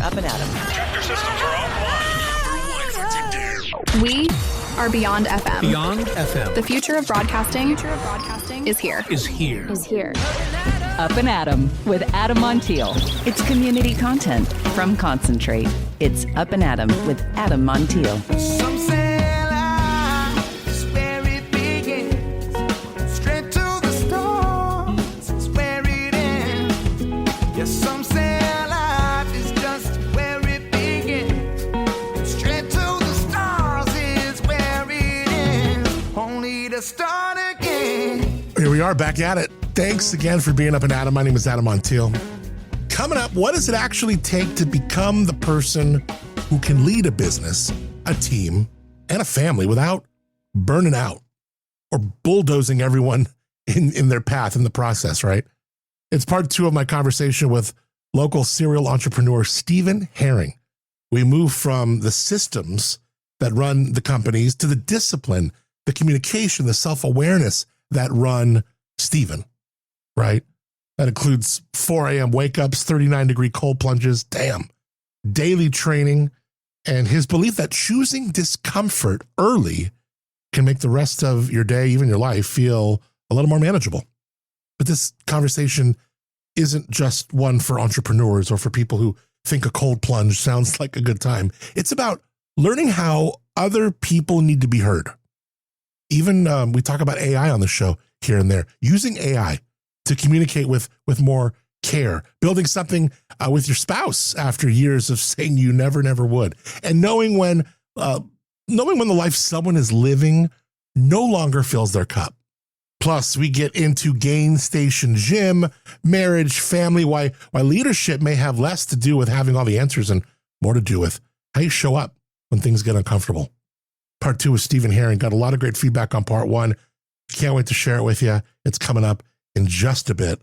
Up and Adam. Tractor systems are offline. We are Beyond FM. Beyond FM. The future of broadcasting is here. Up and Adam with Adam Montiel. It's community content from Concentrate. It's Up and Adam with Adam Montiel. Some say life is where it begins. Straight to the stars is where it ends. Yes, some say life is just where it begins. Straight to the stars is where it ends. Only to start again. Here we are back at it. Thanks again for being Up and Adam. My name is Adam Montiel. Coming up, what does it actually take to become the person who can lead a business, a team, and a family without burning out or bulldozing everyone in their path in the process, right? It's part 2 of my conversation with local serial entrepreneur Stephen Herring. We move from the systems that run the companies to the discipline, the communication, the self-awareness that run Stephen, right? That includes 4 a.m. wake-ups, 39-degree cold plunges, daily training, and his belief that choosing discomfort early can make the rest of your day, even your life, feel a little more manageable. But this conversation isn't just one for entrepreneurs or for people who think a cold plunge sounds like a good time. It's about learning how other people need to be heard. Even we talk about AI on the show here and there, using AI to communicate with more care, building something with your spouse after years of saying you never would, and knowing when the life someone is living no longer fills their cup. Plus, we get into Gain Station Gym, marriage, family, why leadership may have less to do with having all the answers and more to do with how you show up when things get uncomfortable. Part 2 with Stephen Herring. Got a lot of great feedback on part 1. Can't wait to share it with you. It's coming up in just a bit.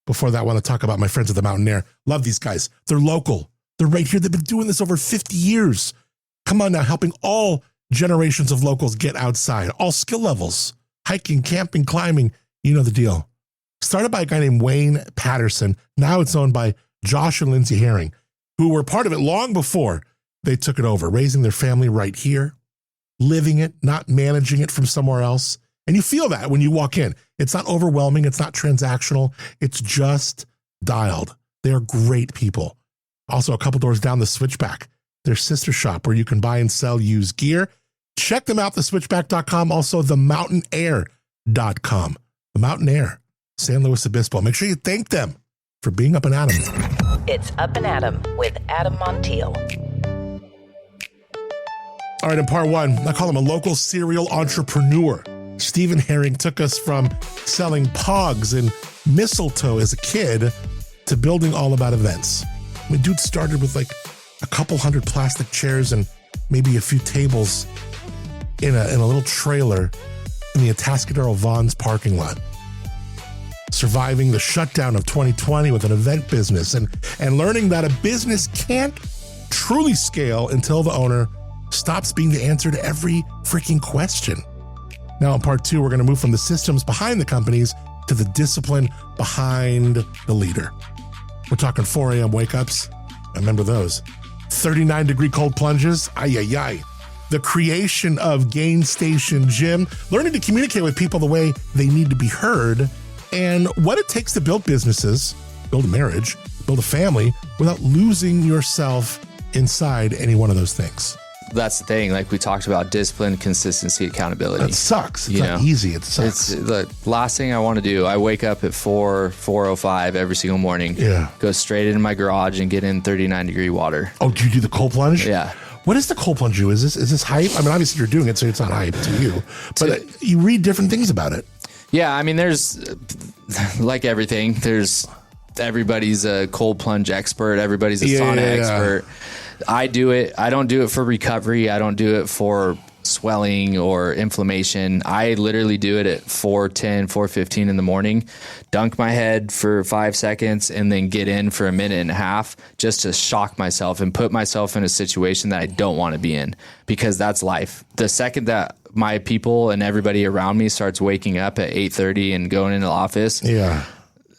Before that, I want to talk about my friends at the Mountain Air. Love these guys. They're local. They're right here. They've been doing this over 50 years. Come on now, helping all generations of locals get outside, all skill levels, hiking, camping, climbing. You know the deal. Started by a guy named Wayne Patterson. Now it's owned by Josh and Lindsay Herring, who were part of it long before they took it over, raising their family right here, living it, not managing it from somewhere else. And you feel that when you walk in. It's not overwhelming. It's not transactional. It's just dialed. They are great people. Also, a couple doors down, the Switchback, their sister shop where you can buy and sell used gear. Check them out, theswitchback.com. Also, themountainair.com. The Mountain Air, San Luis Obispo. Make sure you thank them for being Up and Adam. It's Up and Adam with Adam Montiel. All right, in part 1, I call him a local serial entrepreneur. Stephen Herring took us from selling pogs and mistletoe as a kid to building all about events. I mean, dude started with like a couple hundred plastic chairs and maybe a few tables in a little trailer in the Atascadero Vaughn's parking lot. Surviving the shutdown of 2020 with an event business and learning that a business can't truly scale until the owner stops being the answer to every freaking question. Now in part 2, we're going to move from the systems behind the companies to the discipline behind the leader. We're talking 4 a.m. wake-ups. I remember those. 39-degree cold plunges. The creation of Gain Station Gym. Learning to communicate with people the way they need to be heard. And what it takes to build businesses, build a marriage, build a family without losing yourself inside any one of those things. That's the thing. Like we talked about, discipline, consistency, accountability. That sucks. It's not easy. It sucks. It's the last thing I want to do. I wake up at 4:05 every single morning. Yeah. Go straight into my garage and get in 39-degree water. Oh, do you do the cold plunge? Yeah. What is the cold plunge do? Is this hype? I mean, obviously you're doing it, so it's not hype to you. But you read different things about it. Yeah. I mean, there's like everything. Everybody's a cold plunge expert. Everybody's a sauna expert. I do it. I don't do it for recovery. I don't do it for swelling or inflammation. I literally do it at 4:10, 4:15 in the morning, dunk my head for 5 seconds, and then get in for a minute and a half just to shock myself and put myself in a situation that I don't want to be in, because that's life. The second that my people and everybody around me starts waking up at 8:30 and going into the office,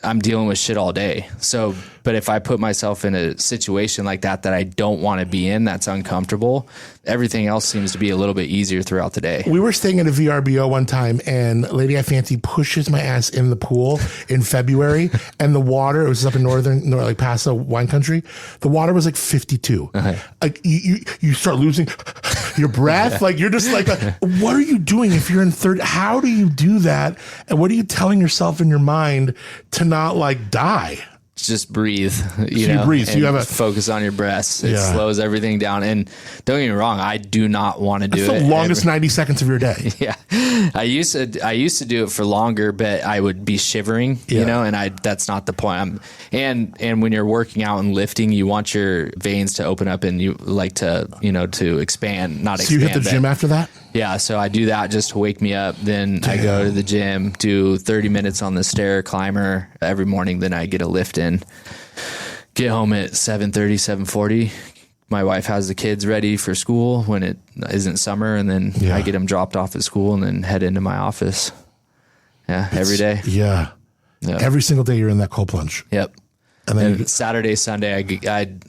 I'm dealing with shit all day. So, but if I put myself in a situation like that I don't want to be in, that's uncomfortable, everything else seems to be a little bit easier throughout the day. We were staying at a VRBO one time, and Lady I Fancy pushes my ass in the pool in February, and the water, it was up in like Paso wine country, the water was like 52. Like you start losing your breath. Like you're just like, what are you doing if you're in third? How do you do that? And what are you telling yourself in your mind to not like die? Just breathe, you breathe. So you have focus on your breaths. It slows everything down. And don't get me wrong, I do not want to do it. It's the longest 90 seconds of your day. Yeah. I used to do it for longer, but I would be shivering, you know, and that's not the point. And when you're working out and lifting, you want your veins to open up and you like to, you know, to expand, not expand. So you hit the gym after that? Yeah, so I do that just to wake me up. Then I go to the gym, do 30 minutes on the stair climber every morning. Then I get a lift in, get home at 7:30, 7:40. My wife has the kids ready for school when it isn't summer. And then I get them dropped off at school and then head into my office. Yeah, every day. Yeah. Yep. Every single day you're in that cold plunge. Yep. And then Saturday, Sunday,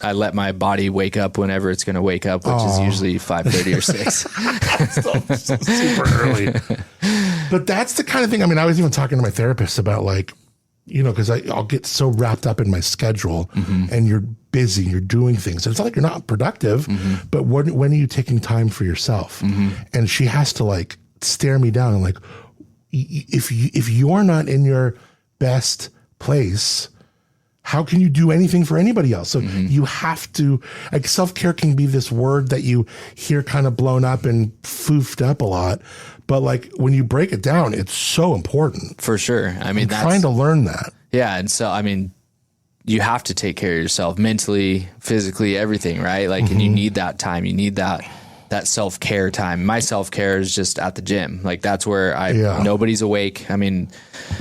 I let my body wake up whenever it's going to wake up, which is usually 5:30 or 6. so super early. But that's the kind of thing. I mean, I was even talking to my therapist about like, you know, because I'll get so wrapped up in my schedule and you're busy, you're doing things. And it's not like you're not productive, but when are you taking time for yourself? And she has to like stare me down and like, if you're not in your best place, how can you do anything for anybody else? So you have to, like, self-care can be this word that you hear kind of blown up and foofed up a lot. But like when you break it down, it's so important. For sure. I mean, I'm trying to learn that. Yeah. And so, I mean, you have to take care of yourself mentally, physically, everything, right? Like, and you need that time. You need that self-care time. My self-care is just at the gym. Like that's where nobody's awake. I mean,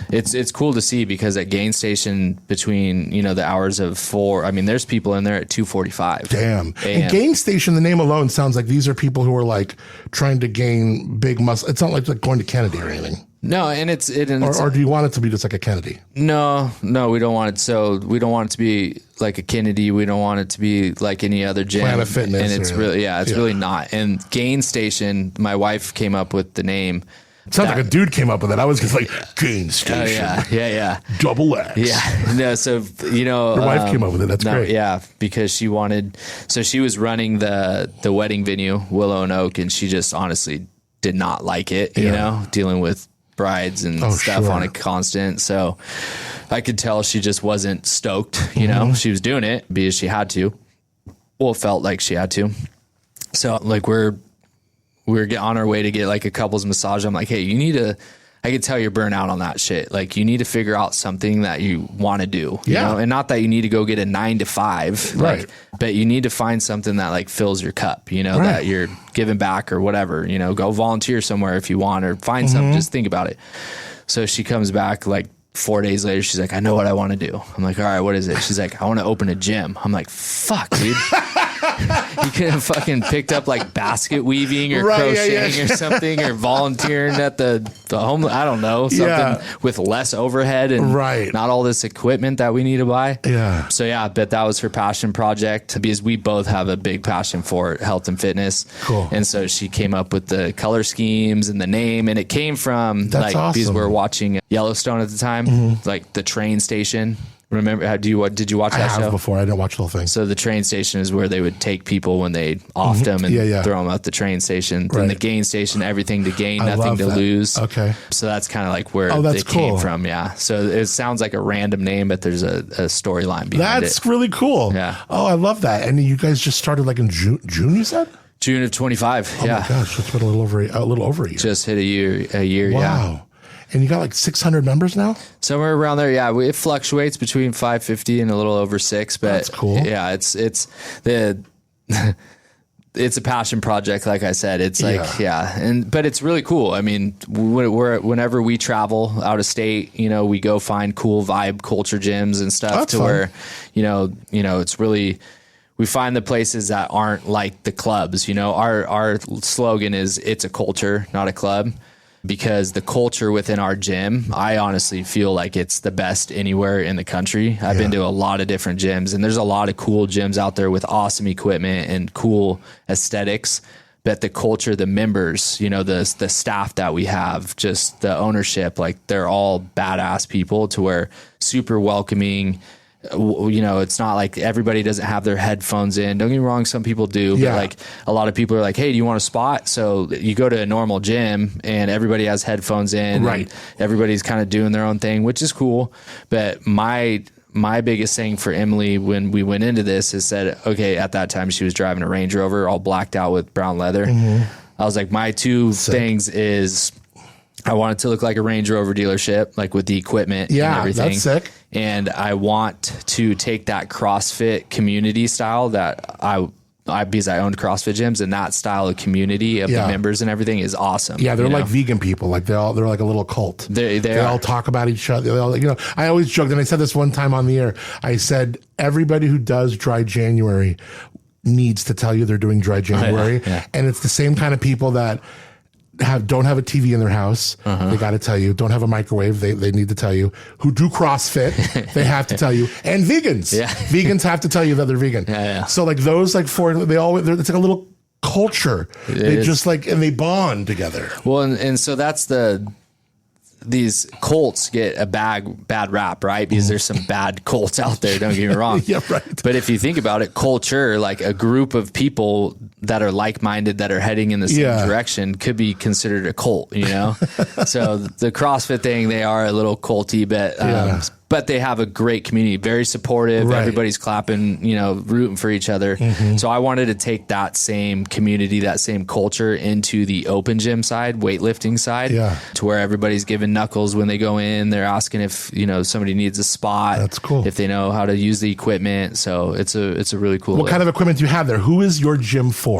it's cool to see because at Gain Station between, you know, the hours of 4, I mean, there's people in there at 2:45. Damn. And Gain Station, the name alone sounds like these are people who are like trying to gain big muscle. It's not like going to Kennedy or anything. No, and or do you want it to be just like a Kennedy? No, we don't want it. So we don't want it to be like a Kennedy. We don't want it to be like any other gym. Planet Fitness. And it's really not. And Gain Station, my wife came up with the name. It sounds like a dude came up with it. I was just like, Gain Station. Yeah. Double X. Yeah. No, so, you know. Your wife came up with it. That's great. Yeah, because she was running the wedding venue, Willow and Oak, and she just honestly did not like it, you know, dealing with brides and stuff on a constant. So I could tell she just wasn't stoked, you know. She was doing it because she had to. Well, it felt like she had to. So like we're on our way to get like a couples massage. I'm like, hey, I could tell you're burnt out on that shit. Like you need to figure out something that you want to do, you know? And not that you need to go get a 9 to 5, like, but you need to find something that like fills your cup, you know, that you're giving back or whatever, you know, go volunteer somewhere if you want, or find something, just think about it. So she comes back like 4 days later. She's like, I know what I want to do. I'm like, all right, what is it? She's like, I want to open a gym. I'm like, fuck, dude. You could have fucking picked up like basket weaving or crocheting or something, or volunteering at the home. I don't know, something with less overhead and not all this equipment that we need to buy. Yeah. So yeah, I bet that was her passion project because we both have a big passion for health and fitness. Cool. And so she came up with the color schemes and the name, and it came from because we were watching Yellowstone at the time, like the train station. Remember, did you watch that show? I have before. I didn't watch the whole thing. So the train station is where they would take people when they offed them and throw them out the train station. Then the Gain Station, everything to gain, nothing to lose. Okay. So that's kind of like where it came from. Yeah. So it sounds like a random name, but there's a storyline behind it. That's really cool. Yeah. Oh, I love that. And you guys just started like in June, you said? June of 25. Oh my gosh, that's been a little over a year. Just hit a year. Wow. Yeah. And you got like 600 members now? Somewhere around there, yeah. It fluctuates between 550 and a little over 6, but that's cool. Yeah, it's a passion project, like I said. It's like but it's really cool. I mean, whenever we travel out of state, you know, we go find cool vibe culture gyms and stuff. That's fun. Where, you know, it's really. We find the places that aren't like the clubs. You know, our slogan is "It's a culture, not a club." because the culture within our gym, I honestly feel like it's the best anywhere in the country. I've been to a lot of different gyms, and there's a lot of cool gyms out there with awesome equipment and cool aesthetics. But the culture, the members, you know, the staff that we have, just the ownership, like they're all badass people to where super welcoming. You know, it's not like everybody doesn't have their headphones in. Don't get me wrong, some people do, but like a lot of people are like, hey, do you want a spot? So you go to a normal gym and everybody has headphones in, right? And everybody's kind of doing their own thing, which is cool. But my biggest thing for Emily when we went into this is said, okay, at that time she was driving a Range Rover all blacked out with brown leather. I was like, my two things is I want it to look like a Range Rover dealership, like with the equipment and everything. That's sick. And I want to take that CrossFit community style that I because I owned CrossFit gyms, and that style of community of the members and everything is awesome. Yeah, they're like vegan people. Like they're like a little cult. They all talk about each other. They all, you know, I always joked, and I said this one time on the air. I said everybody who does Dry January needs to tell you they're doing Dry January, and it's the same kind of people that don't have a TV in their house. They got to tell you. Don't have a microwave. They need to tell you. Who do CrossFit? They have to tell you. And vegans. Vegans have to tell you that they're vegan. So like those like four, it's like a little culture. They just like, and they bond together. Well, and so that's these cults get a bad rap, right? Because there's some bad cults out there, don't get me wrong. Right. But if you think about it, culture, like a group of people that are like-minded, that are heading in the same direction, could be considered a cult, you know? So the CrossFit thing, they are a little culty, but they have a great community, very supportive. Everybody's clapping, you know, rooting for each other. So I wanted to take that same community, that same culture into the open gym side, weightlifting side, to where everybody's giving knuckles when they go in. They're asking if, you know, somebody needs a spot. That's cool. If they know how to use the equipment. So it's a really cool. What kind of equipment do you have there? Who is your gym for?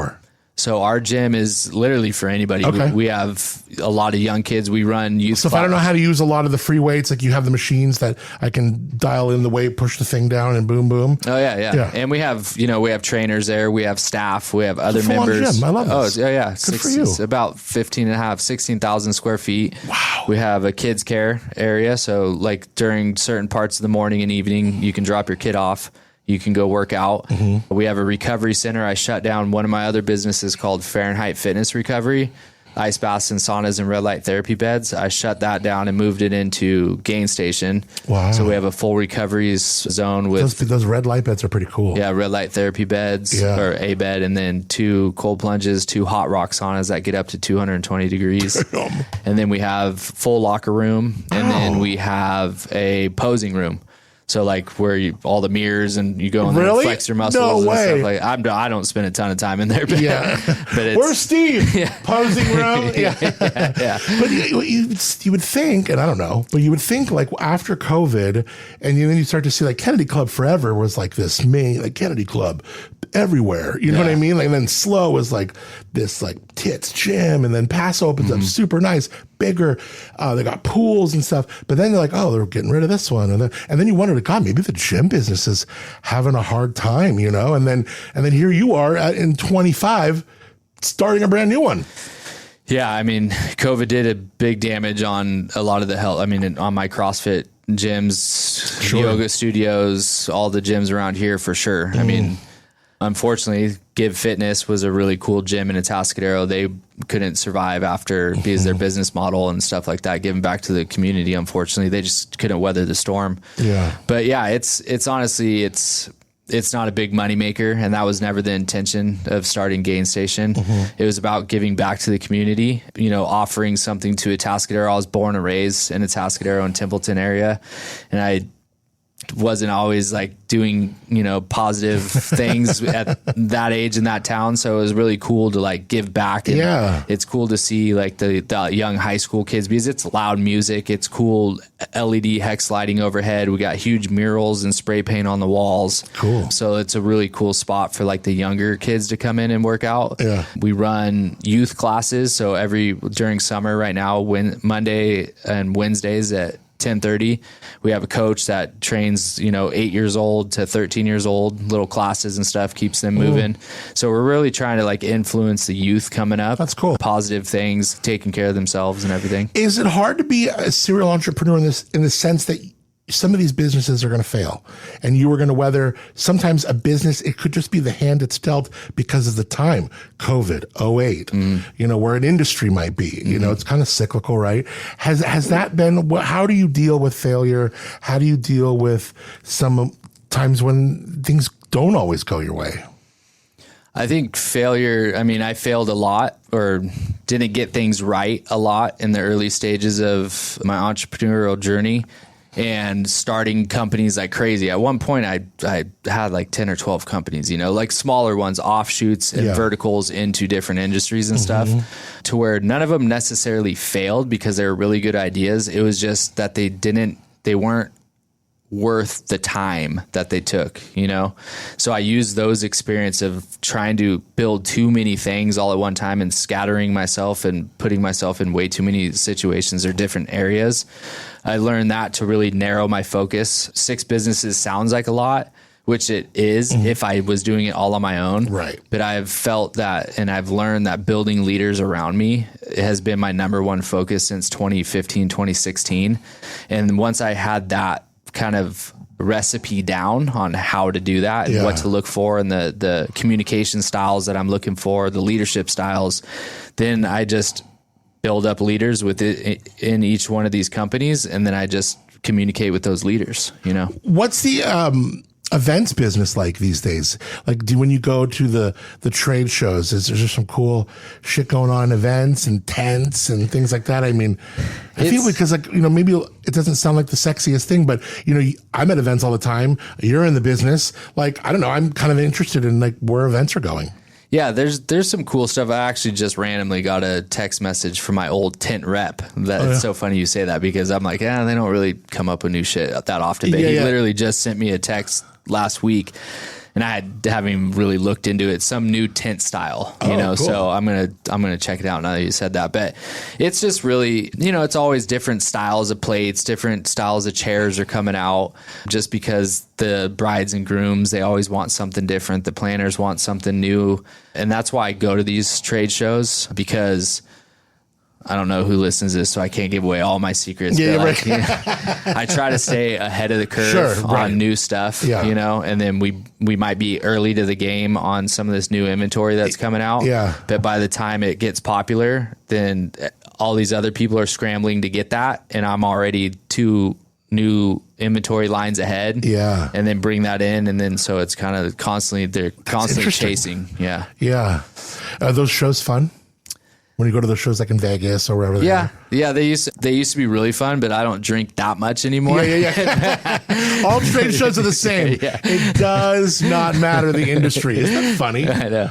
So our gym is literally for anybody. Okay. We have a lot of young kids. We run youth. So if I don't know how to use a lot of the free weights, like you have the machines that I can dial in the weight, push the thing down, and boom, boom. Oh yeah. And we have, you know, we have trainers there. We have staff. We have other members. Gym. I love this. Oh yeah. Good for you. It's about 16,000 square feet. Wow. We have a kids care area. So like during certain parts of the morning and evening, you can drop your kid off. You can go work out. We have a recovery center. I shut down one of my other businesses called Fahrenheit Fitness Recovery, ice baths and saunas and red light therapy beds. I shut that down and moved it into Gain Station. Wow. So we have a full recovery zone with those red light beds are pretty cool. Yeah, red light therapy beds or a bed, and then 2 cold plunges, 2 hot rock saunas that get up to 220 degrees. And then we have full locker room, and then we have a posing room. So like where all the mirrors and you go in there and flex your muscles and stuff like that. I don't spend a ton of time in there, but, but it's, where's Steve? Posing room. But you would think, and I don't know, but you would think like after COVID, and then you start to see like Kennedy Club Forever was like this main, like Kennedy Club everywhere. You know what I mean? Like, and then Slow was like this like tits gym, and then Pass opens up super nice, bigger. They got pools and stuff. But then they're like, oh, they're getting rid of this one, and then you wonder, God, maybe the gym business is having a hard time, you know? And then here you are in 25 starting a brand new one. Yeah, I mean, COVID did a big damage on a lot of the health. I mean, on my CrossFit gyms, yoga studios, all the gyms around here for sure. I mean, unfortunately, Give Fitness was a really cool gym in Atascadero. They couldn't survive after because their business model and stuff like that, giving back to the community. Unfortunately, they just couldn't weather the storm. Yeah, but yeah, it's honestly it's not a big money maker, and that was never the intention of starting Gain Station. It was about giving back to the community, you know, offering something to Atascadero. I was born and raised in Atascadero and Templeton area, and I wasn't always like doing, you know, positive things at that age in that town. So it was really cool to like give back. And it's cool to see like the young high school kids, because it's loud music. It's cool LED hex lighting overhead. We got huge murals and spray paint on the walls. Cool. So it's a really cool spot for like the younger kids to come in and work out. Yeah. We run youth classes. So during summer right now, Monday and Wednesdays at 10:30. We have a coach that trains, 8 years old to 13 years old, little classes and stuff, keeps them moving. So we're really trying to like influence the youth coming up. That's cool. Positive things, taking care of themselves and everything. Is it hard to be a serial entrepreneur in the sense that some of these businesses are going to fail and you are going to weather sometimes a business? It could just be the hand it's dealt because of the time, COVID, 08, where an industry might be, it's kind of cyclical, right? Has that been, how do you deal with failure? How do you deal with some times when things don't always go your way? I think failure, I failed a lot or didn't get things right a lot in the early stages of my entrepreneurial journey. And starting companies like crazy. At one point, I had like 10 or 12 companies, like smaller ones, offshoots and verticals into different industries and stuff, to where none of them necessarily failed because they were really good ideas. It was just that they weren't worth the time that they took, So I used those experience of trying to build too many things all at one time and scattering myself and putting myself in way too many situations or different areas. I learned that to really narrow my focus. 6 businesses sounds like a lot, which it is if I was doing it all on my own. Right. But I've felt that, and I've learned that building leaders around me has been my number one focus since 2015, 2016. And once I had that kind of recipe down on how to do that and what to look for and the communication styles that I'm looking for, the leadership styles, then I just build up leaders with it in each one of these companies. And then I just communicate with those leaders, What's the events business like these days? Like, when you go to the trade shows, is there some cool shit going on, events and tents and things like that? I feel because maybe it doesn't sound like the sexiest thing, but I'm at events all the time. You're in the business. Like, I don't know. I'm kind of interested in like where events are going. Yeah, there's some cool stuff. I actually just randomly got a text message from my old tent rep. It's so funny you say that because I'm like, they don't really come up with new shit that often. But he literally just sent me a text last week, and I haven't even really looked into it. Some new tent style, cool. So I'm gonna check it out now that you said that. But it's just really, it's always different styles of plates, different styles of chairs are coming out. Just because the brides and grooms, they always want something different. The planners want something new, and that's why I go to these trade shows, because I don't know who listens to this, so I can't give away all my secrets. Yeah, but right. I try to stay ahead of the curve on new stuff, and then we might be early to the game on some of this new inventory that's coming out. Yeah. But by the time it gets popular, then all these other people are scrambling to get that, and I'm already 2 new inventory lines ahead. Yeah. And then bring that in, and then so it's kind of they're constantly chasing. Yeah. Yeah. Are those shows fun? When you go to those shows like in Vegas or wherever they are? Yeah, they used to be really fun, but I don't drink that much anymore. Yeah. All trade shows are the same. Yeah. It does not matter the industry. Isn't that funny? I know.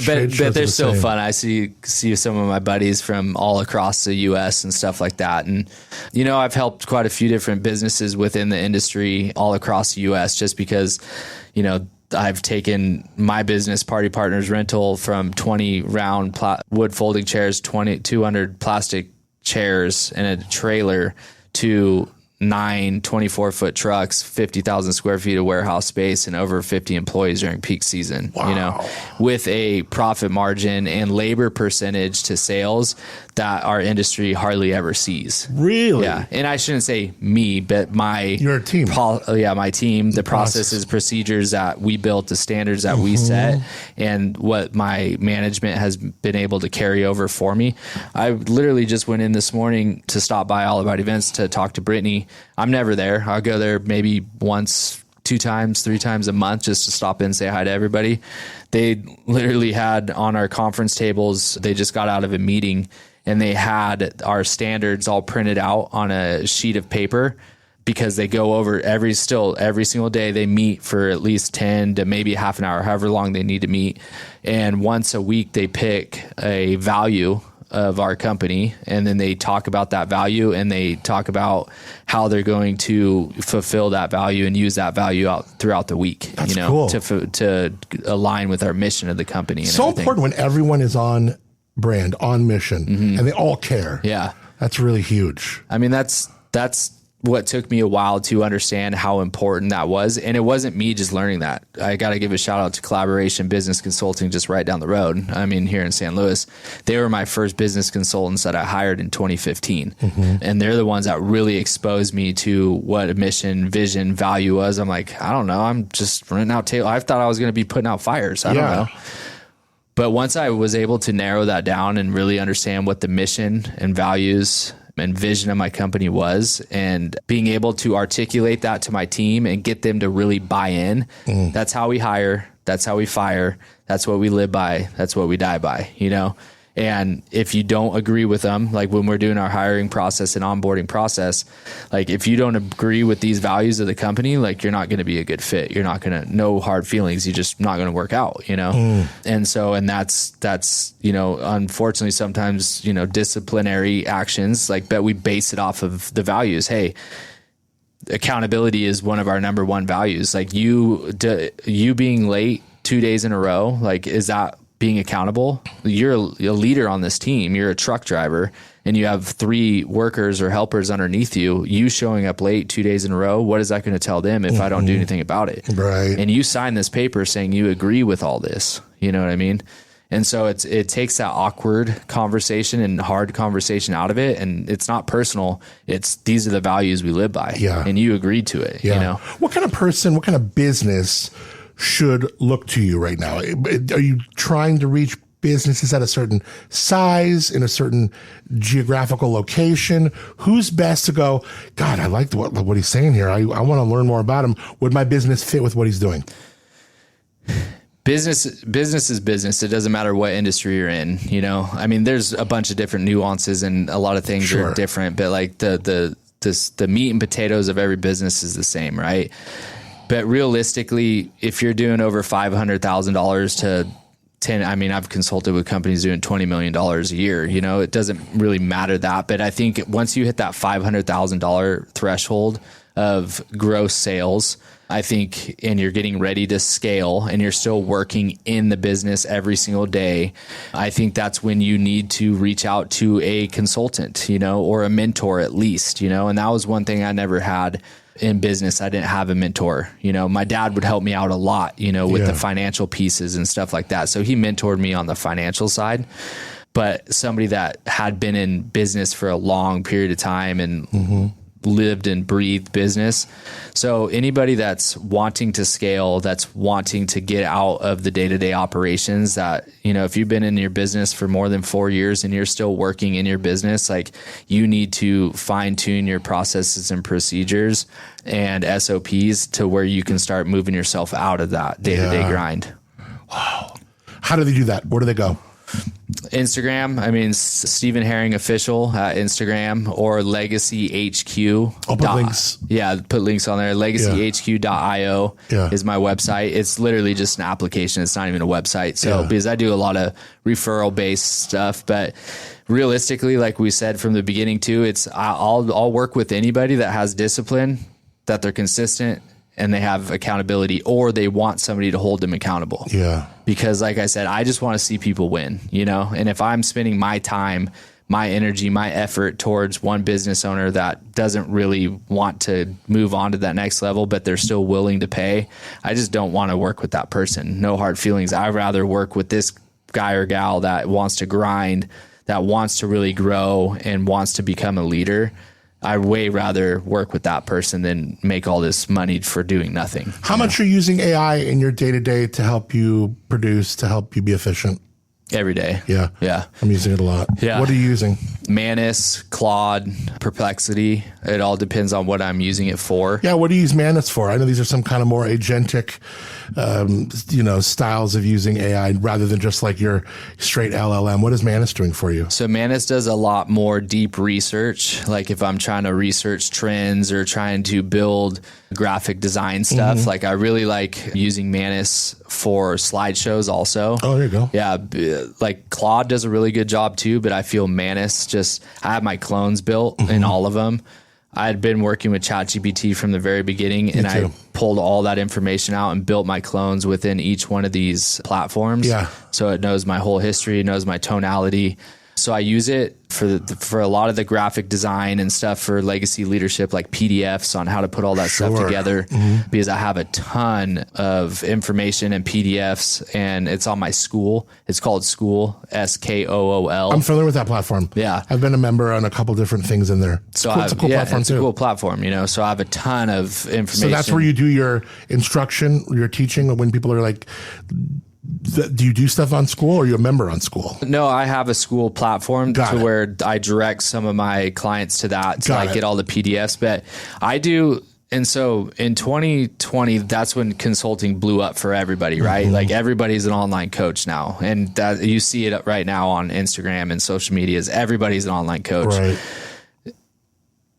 But they're still fun. I see some of my buddies from all across the U.S. and stuff like that. And, I've helped quite a few different businesses within the industry all across the U.S. just because, I've taken my business, Party Partners Rental, from 20 round wood folding chairs, 200 plastic chairs and a trailer to 9 24-foot trucks, 50,000 square feet of warehouse space, and over 50 employees during peak season. Wow. With a profit margin and labor percentage to sales that our industry hardly ever sees. Really? Yeah. And I shouldn't say me, but your team. My team, the processes, procedures that we built, the standards that we set, and what my management has been able to carry over for me. I literally just went in this morning to stop by All About Events to talk to Brittany. I'm never there. I'll go there maybe once, 2 times, 3 times a month just to stop in and say hi to everybody. They literally had on our conference tables, they just got out of a meeting and they had our standards all printed out on a sheet of paper, because they go over every single day. They meet for at least 10 to maybe half an hour, however long they need to meet. And once a week they pick a value of our company, and then they talk about that value, and they talk about how they're going to fulfill that value and use that value out throughout the week. That's cool. To align with our mission of the company. And so everything. Important when everyone is on brand, on mission, and they all care. Yeah, that's really huge. I mean, that's what took me a while to understand how important that was. And it wasn't me just learning that. I got to give a shout out to Collaboration Business Consulting just right down the road. I mean, here in San Louis, they were my first business consultants that I hired in 2015. And they're the ones that really exposed me to what a mission, vision, value was. I'm like, I don't know. I'm just renting out tables. I thought I was going to be putting out fires. I don't know. But once I was able to narrow that down and really understand what the mission and values and vision of my company was, and being able to articulate that to my team and get them to really buy in, that's how we hire. That's how we fire. That's what we live by. That's what we die by, you know? And if you don't agree with them, like when we're doing our hiring process and onboarding process, like if you don't agree with these values of the company, like you're not going to be a good fit. You're not going to, no hard feelings. You're just not going to work out, you know? And so, and that's, you know, unfortunately sometimes, you know, disciplinary actions, like, but we base it off of the values. Hey, accountability is one of our number one values. Like you being late 2 days in a row, like, is that being accountable? You're a leader on this team. You're a truck driver and you have 3 workers or helpers underneath you. You showing up late 2 days in a row, what is that going to tell them if I don't do anything about it? Right. And you sign this paper saying you agree with all this. You know what I mean? And so it takes that awkward conversation and hard conversation out of it. And it's not personal. It's these are the values we live by. Yeah. And you agreed to it. Yeah. You know? What kind of person, what kind of business should look to you right now? Are you trying to reach businesses at a certain size, in a certain geographical location? Who's best to go, God, I like what he's saying here. I want to learn more about him. Would my business fit with what he's doing? Business is business. It doesn't matter what industry you're in, you know? I mean, there's a bunch of different nuances and a lot of things are different, but like the meat and potatoes of every business is the same, right? But realistically, if you're doing over $500,000 to 10, I mean, I've consulted with companies doing $20 million a year, you know, it doesn't really matter that. But I think once you hit that $500,000 threshold of gross sales, I think, and you're getting ready to scale and you're still working in the business every single day, I think that's when you need to reach out to a consultant, you know, or a mentor at least, you know, and that was one thing I never had in business. I didn't have a mentor. You know, my dad would help me out a lot, you know, with the financial pieces and stuff like that. So he mentored me on the financial side, but somebody that had been in business for a long period of time and lived and breathed business. So anybody that's wanting to scale, that's wanting to get out of the day-to-day operations, that, you know, if you've been in your business for more than 4 years and you're still working in your business, like you need to fine tune your processes and procedures and SOPs to where you can start moving yourself out of that day-to-day grind. Wow. How do they do that? Where do they go? Instagram. I mean, Stephen Herring Official at Instagram, or Legacy HQ. I'll put links. Yeah, put links on there. LegacyHQ.io is my website. It's literally just an application. It's not even a website. So because I do a lot of referral based stuff, but realistically, like we said from the beginning too, it's I'll work with anybody that has discipline, that they're consistent, and they have accountability, or they want somebody to hold them accountable. Yeah. Because like I said, I just want to see people win, you know? And if I'm spending my time, my energy, my effort towards one business owner that doesn't really want to move on to that next level, but they're still willing to pay, I just don't want to work with that person. No hard feelings. I'd rather work with this guy or gal that wants to grind, that wants to really grow and wants to become a leader. I'd way rather work with that person than make all this money for doing nothing. How much are you using AI in your day-to-day to help you produce, to help you be efficient? Every day. Yeah. Yeah. I'm using it a lot. Yeah. What are you using? Manus, Claude, Perplexity. It all depends on what I'm using it for. Yeah. What do you use Manus for? I know these are some kind of more agentic, styles of using AI rather than just like your straight LLM. What is Manus doing for you? So Manus does a lot more deep research. Like if I'm trying to research trends or trying to build graphic design stuff, like I really like using Manus for slideshows also. Oh, there you go. Yeah. Like Claude does a really good job too, but I feel Manus I have my clones built in all of them. I had been working with ChatGPT from the very beginning, and I pulled all that information out and built my clones within each one of these platforms. Yeah. So it knows my whole history, it knows my tonality. So I use it for a lot of the graphic design and stuff for legacy leadership, like PDFs on how to put all that stuff together, because I have a ton of information and PDFs, and it's on my School. It's called School, SKOOL. I'm familiar with that platform. Yeah. I've been a member on a couple different things in there. So it's a cool platform it's too. a cool platform, you know, so I have a ton of information. So that's where you do your instruction, your teaching, when people are like, do you do stuff on School, or are you a member on School? No, I have a School platform where I direct some of my clients to that to get all the PDFs. But I do. And so in 2020, that's when consulting blew up for everybody, right? Like everybody's an online coach now. And that you see it right now on Instagram and social media is everybody's an online coach. Right.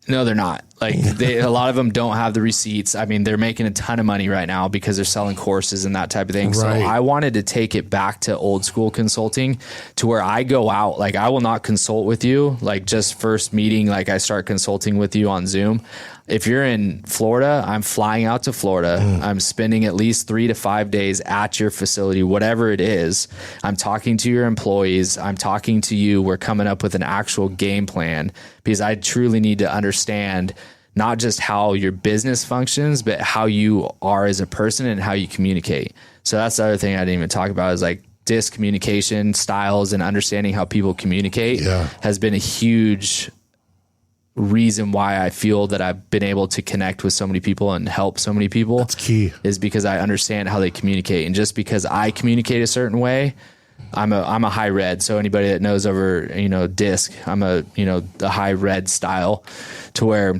No, they're not. Like a lot of them don't have the receipts. I mean, they're making a ton of money right now because they're selling courses and that type of thing. Right. So I wanted to take it back to old school consulting, to where I go out, like I will not consult with you, like just first meeting, like I start consulting with you on Zoom. If you're in Florida, I'm flying out to Florida. I'm spending at least 3 to 5 days at your facility, whatever it is. I'm talking to your employees. I'm talking to you. We're coming up with an actual game plan, because I truly need to understand not just how your business functions, but how you are as a person and how you communicate. So that's the other thing I didn't even talk about, is like DISC communication styles, and understanding how people communicate has been a huge reason why I feel that I've been able to connect with so many people and help so many people. That's key. Is because I understand how they communicate. And just because I communicate a certain way, I'm a high red. So anybody that knows over, DISC, I'm the high red style, to where,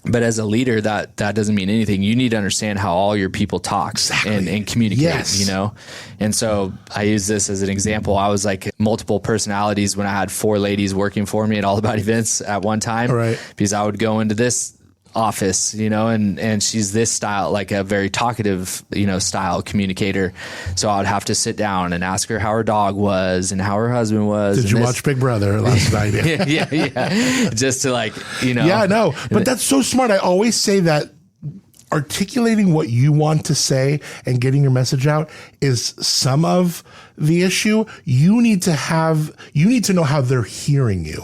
but as a leader, that doesn't mean anything. You need to understand how all your people talk and communicate, And so I use this as an example. I was like multiple personalities when I had 4 ladies working for me at All About Events at one time, because I would go into this office, and she's this style, like a very talkative, style communicator. So I would have to sit down and ask her how her dog was and how her husband was. Did you watch Big Brother last night? Yeah. Just to Yeah, no, but that's so smart. I always say that articulating what you want to say and getting your message out is some of the issue. You need to know how they're hearing you.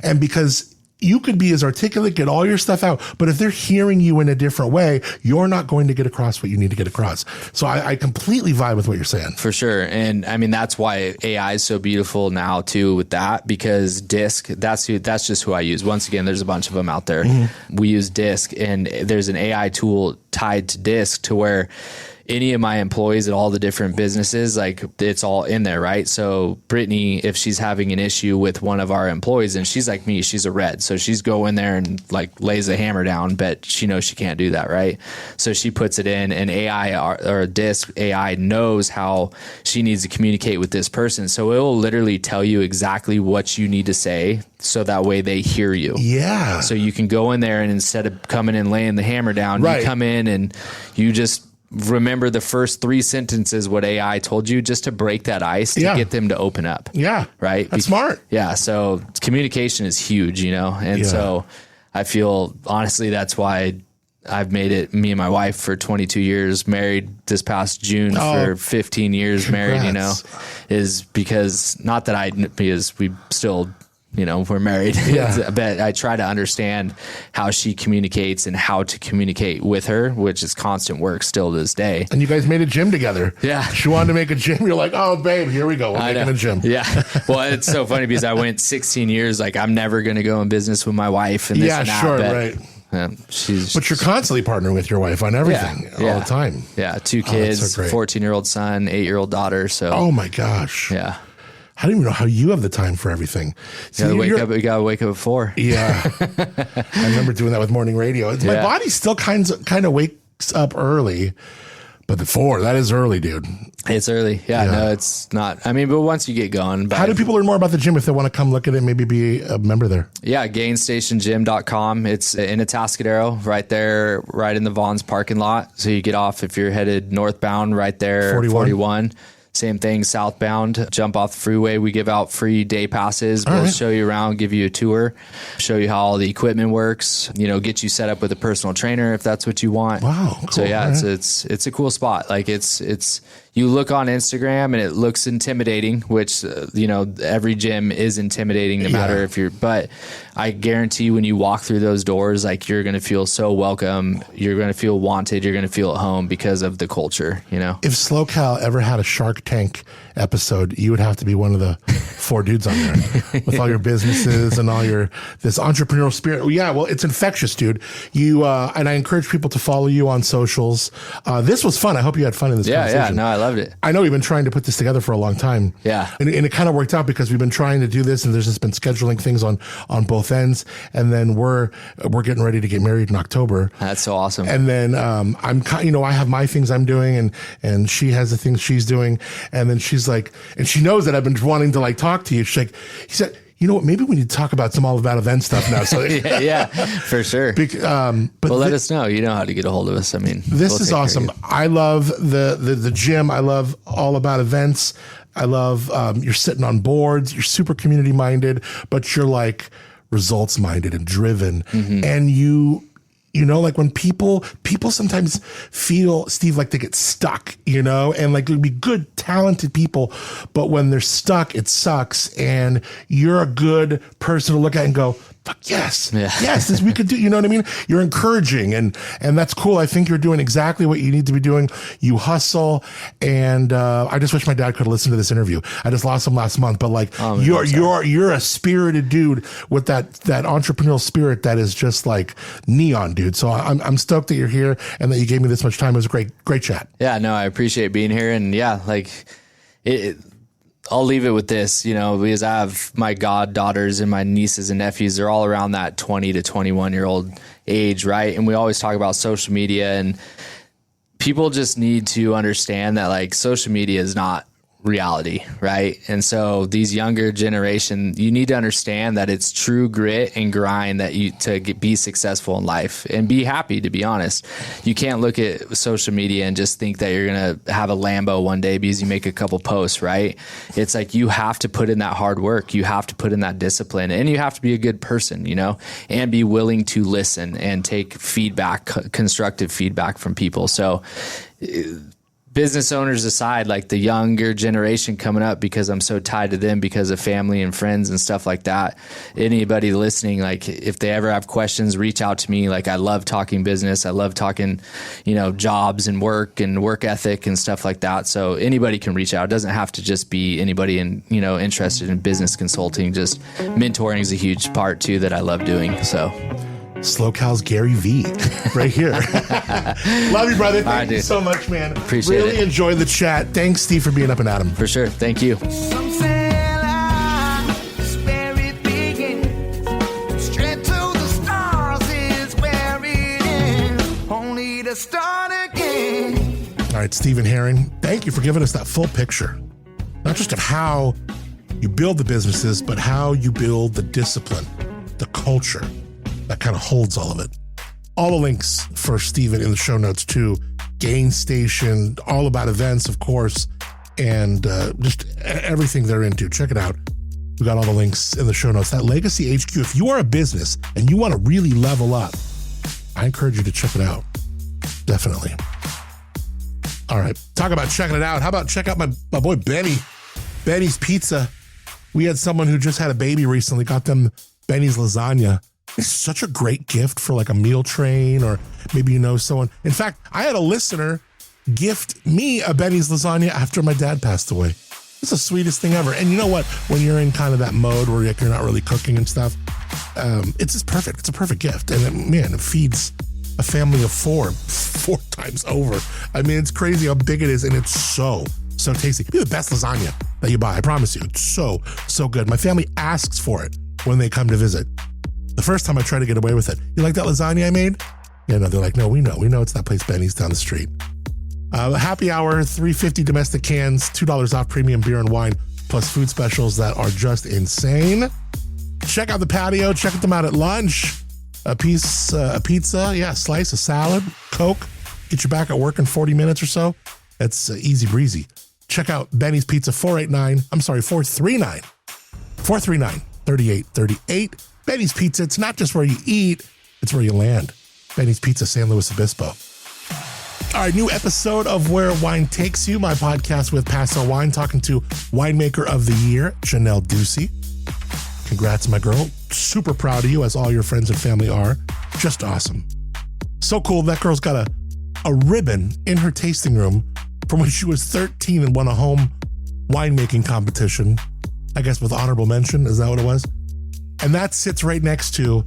And because you could be as articulate, get all your stuff out, but if they're hearing you in a different way, you're not going to get across what you need to get across. So I completely vibe with what you're saying. For sure. And I mean, that's why AI is so beautiful now too with that, because DISC, that's just who I use. Once again, there's a bunch of them out there. We use DISC, and there's an AI tool tied to DISC to where any of my employees at all the different businesses, like it's all in there, right? So Brittany, if she's having an issue with one of our employees, and she's like me, she's a red. So she's go in there and like lays the hammer down, but she knows she can't do that, right? So she puts it in, and AI or DISC AI knows how she needs to communicate with this person. So it will literally tell you exactly what you need to say, so that way they hear you. Yeah. So you can go in there, and instead of coming and laying the hammer down, you come in and you just remember the first 3 sentences what AI told you, just to break that ice, to get them to open up. Yeah. Right? That's smart. Yeah. So communication is huge, and so I feel honestly that's why I've made it, me and my wife, for 22 years, married this past June for 15 years married, is because because we still, we're married. But I try to understand how she communicates and how to communicate with her, which is constant work still to this day. And you guys made a gym together. Yeah. She wanted to make a gym. You're like, oh, babe, here we go. We're making a gym. Yeah. Well, it's so funny because I went 16 years, like I'm never going to go in business with my wife. And this and that, but you're constantly partnering with your wife on everything all the time. Yeah. 2 kids, so 14-year-old son, 8-year-old daughter. So. Oh my gosh. Yeah. I don't even know how you have the time for everything. So we gotta wake up at 4. Yeah. I remember doing that with morning radio. My body still kind of wakes up early, but the 4, that is early, dude. It's early. Yeah, no, it's not. I mean, but once you get going. How do people learn more about the gym if they want to come look at it and maybe be a member there? Yeah, GainStationGym.com. It's in Atascadero, right there, right in the Vaughn's parking lot. So you get off if you're headed northbound, right there, 41. Same thing, southbound, jump off the freeway. We give out free day passes. We'll show you around, give you a tour, show you how all the equipment works, get you set up with a personal trainer if that's what you want. Wow. Cool. So yeah, it's a cool spot. Like it's you look on Instagram and it looks intimidating, which, every gym is intimidating no matter if but I guarantee you when you walk through those doors, like you're going to feel so welcome. You're going to feel wanted. You're going to feel at home because of the culture, If Slow Cal ever had a Shark Tank episode, you would have to be one of the 4 dudes on there with all your businesses and all this entrepreneurial spirit. Yeah, well, it's infectious, dude. You and I encourage people to follow you on socials. This was fun. I hope you had fun in this conversation. Yeah, no, I loved it. I know we've been trying to put this together for a long time. Yeah. And it kind of worked out because we've been trying to do this and there's just been scheduling things on both ends. And then we're getting ready to get married in October. That's so awesome. And then I have my things I'm doing and she has the things she's doing. And then she's like, and she knows that I've been wanting to like talk to you. She's like, he said, you know what? Maybe we need to talk about some all about event stuff now. So yeah, for sure. But let us know. You know how to get a hold of us. I mean, this is awesome. I love the gym. I love all about events. I love you're sitting on boards. You're super community minded, but you're like results minded and driven. Mm-hmm. And like when people sometimes feel, Steve, like they get stuck, and like there'd be good, talented people, but when they're stuck, it sucks. And you're a good person to look at and go, fuck yes, yes, this we could do. You know what I mean? You're encouraging and that's cool. I think you're doing exactly what you need to be doing. You hustle. And, I just wish my dad could listen to this interview. I just lost him last month, but like you're a spirited dude with that entrepreneurial spirit that is just like neon, dude. So I'm stoked that you're here and that you gave me this much time. It was a great chat. Yeah, no, I appreciate being here. And yeah, like I'll leave it with this, because I have my goddaughters and my nieces and nephews. They're all around that 20 to 21-year-old age, right? And we always talk about social media, and people just need to understand that like social media is not reality, right? And so these younger generation, you need to understand that it's true grit and grind be successful in life and be happy, to be honest. You can't look at social media and just think that you're going to have a Lambo one day because you make a couple posts, right? It's like you have to put in that hard work. You have to put in that discipline, and you have to be a good person, and be willing to listen and take feedback, constructive feedback from people. So business owners aside, like the younger generation coming up, because I'm so tied to them because of family and friends and stuff like that. Anybody listening, like if they ever have questions, reach out to me. Like I love talking business. I love talking, jobs and work ethic and stuff like that. So anybody can reach out. It doesn't have to just be anybody interested in business consulting. Just mentoring is a huge part too that I love doing. So Slow Cal's Gary V right here. Love you, brother. Thank you so much, man. Appreciate it. Really enjoyed the chat. Thanks, Steve, for being up and Adam. For sure. Thank you. Some say life is where it begins. Straight to the stars is where it ends. Only to start again. All right, Stephen Herring, thank you for giving us that full picture. Not just of how you build the businesses, but how you build the discipline, the culture that kind of holds all of it. All the links for Stephen in the show notes too. Gain Station, all about events, of course, and just everything they're into. Check it out. We got all the links in the show notes. That Legacy HQ, if you are a business and you want to really level up, I encourage you to check it out. Definitely. All right, talk about checking it out. How about check out my boy Benny, Benny's Pizza. We had someone who just had a baby recently, got them Benny's lasagna. It's such a great gift for like a meal train, or maybe someone. In fact, I had a listener gift me a Benny's lasagna after my dad passed away. It's the sweetest thing ever. And you know what? When you're in kind of that mode where you're not really cooking and stuff, it's just perfect. It's a perfect gift. And it feeds a family of four times over. I mean, it's crazy how big it is, and it's so tasty. It'll be the best lasagna that you buy. I promise you. It's so good. My family asks for it when they come to visit. The first time I tried to get away with it. You like that lasagna I made? Yeah, no, they're like, no, we know it's that place Benny's down the street. Happy hour, $3.50 domestic cans, $2 off premium beer and wine, plus food specials that are just insane. Check out the patio. Check them out at lunch. A pizza, slice, a salad, Coke. Get you back at work in 40 minutes or so. It's easy breezy. Check out Benny's Pizza, 439-3838. Benny's Pizza, it's not just where you eat, it's where you land. Benny's Pizza, San Luis Obispo. All right, new episode of Where Wine Takes You, my podcast with Paso Wine, talking to winemaker of the year, Janelle Ducey. Congrats, my girl. Super proud of you, as all your friends and family are. Just awesome. So cool. That girl's got a ribbon in her tasting room from when she was 13 and won a home winemaking competition, I guess with honorable mention. Is that what it was? And that sits right next to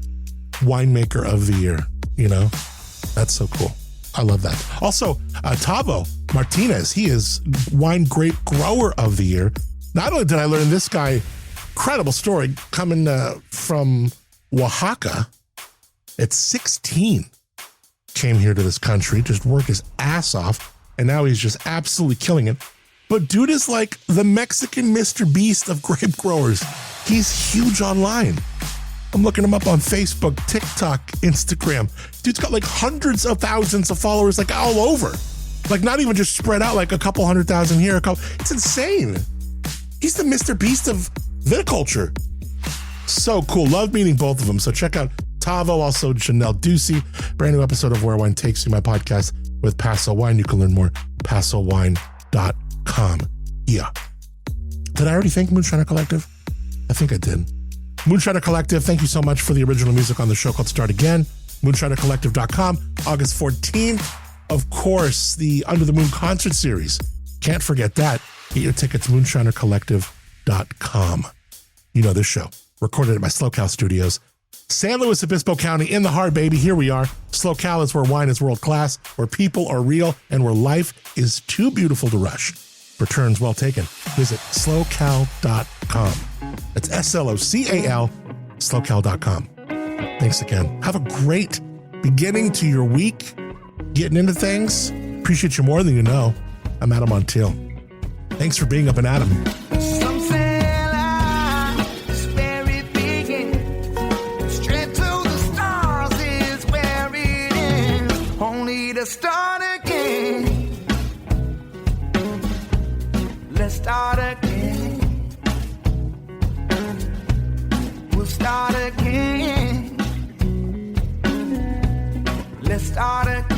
winemaker of the year. You know, that's so cool. I love that. Also, Tavo Martinez, he is wine grape grower of the year. Not only did I learn this guy, incredible story, coming from Oaxaca at 16, came here to this country, just worked his ass off, and now he's just absolutely killing it. But dude is like the Mexican Mr. Beast of grape growers. He's huge online. I'm looking him up on Facebook, TikTok, Instagram. Dude's got like hundreds of thousands of followers, like all over. Like not even just spread out, like a couple 100,000 here, It's insane. He's the Mr. Beast of viticulture. So cool. Love meeting both of them. So check out Tavo, also Janelle Ducey. Brand new episode of Where Wine Takes You, my podcast with Paso Wine. You can learn more, pasowine.com. Yeah. Did I already thank Moonshiner Collective? I think I did. Moonshiner Collective, thank you so much for the original music on the show called Start Again. MoonshinerCollective.com, August 14th. Of course, the Under the Moon concert series. Can't forget that. Get your tickets, MoonshinerCollective.com. You know this show. Recorded at my Slow Cow Studios. San Luis Obispo County, in the heart, baby. Here we are. Slow Cal is where wine is world class, where people are real, and where life is too beautiful to rush. Returns well taken. Visit slowcal.com. That's SLOCAL, slowcal.com. Thanks again. Have a great beginning to your week. Getting into things. Appreciate you more than you know. I'm Adam Montiel. Thanks for being up and Adam. Some say life is where it begins. Straight to the stars is where it ends. Only to start again. Let's start again. We'll start again. Let's start again.